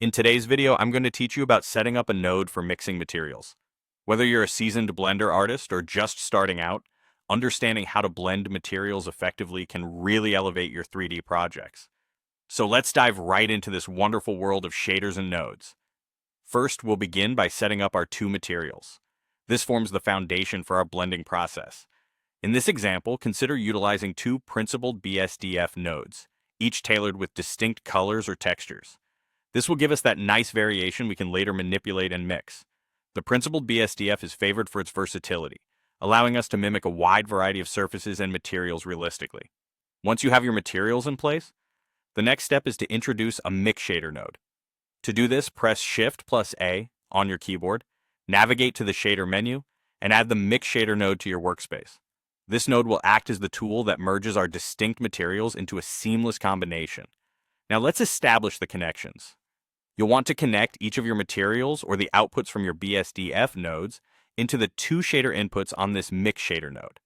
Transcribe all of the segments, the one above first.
In today's video, I'm going to teach you about setting up a node for mixing materials. Whether you're a seasoned Blender artist or just starting out, understanding how to blend materials effectively can really elevate your 3D projects. So let's dive right into this wonderful world of shaders and nodes. First, we'll begin by setting up our two materials. This forms the foundation for our blending process. In this example, consider utilizing two principled BSDF nodes, each tailored with distinct colors or textures. This will give us that nice variation we can later manipulate and mix. The principled BSDF is favored for its versatility, allowing us to mimic a wide variety of surfaces and materials realistically. Once you have your materials in place, the next step is to introduce a mix shader node. To do this, press Shift plus A on your keyboard, navigate to the shader menu, and add the mix shader node to your workspace. This node will act as the tool that merges our distinct materials into a seamless combination. Now let's establish the connections. You'll want to connect each of your materials or the outputs from your BSDF nodes into the two shader inputs on this mix shader node.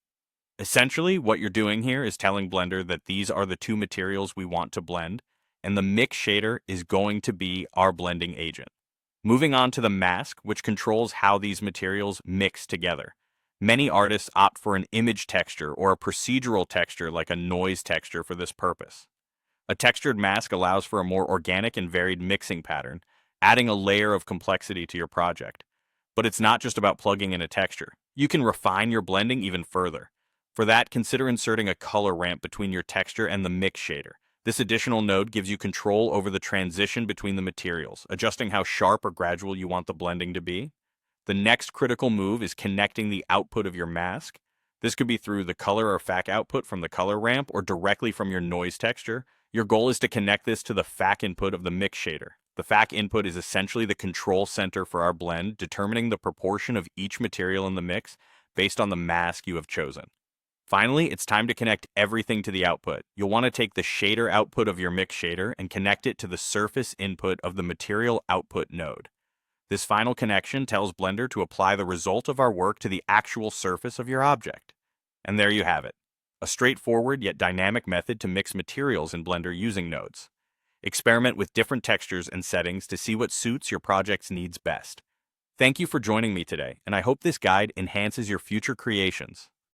Essentially, what you're doing here is telling Blender that these are the two materials we want to blend, and the mix shader is going to be our blending agent. Moving on to the mask, which controls how these materials mix together. Many artists opt for an image texture or a procedural texture like a noise texture for this purpose. A textured mask allows for a more organic and varied mixing pattern, adding a layer of complexity to your project. But it's not just about plugging in a texture. You can refine your blending even further. For that, consider inserting a color ramp between your texture and the mix shader. This additional node gives you control over the transition between the materials, adjusting how sharp or gradual you want the blending to be. The next critical move is connecting the output of your mask. This could be through the color or FAC output from the color ramp or directly from your noise texture. Your goal is to connect this to the FAC input of the mix shader. The FAC input is essentially the control center for our blend, determining the proportion of each material in the mix based on the mask you have chosen. Finally, it's time to connect everything to the output. You'll want to take the shader output of your mix shader and connect it to the surface input of the material output node. This final connection tells Blender to apply the result of our work to the actual surface of your object. And there you have it. A straightforward yet dynamic method to mix materials in Blender using nodes. Experiment with different textures and settings to see what suits your project's needs best. Thank you for joining me today, and I hope this guide enhances your future creations.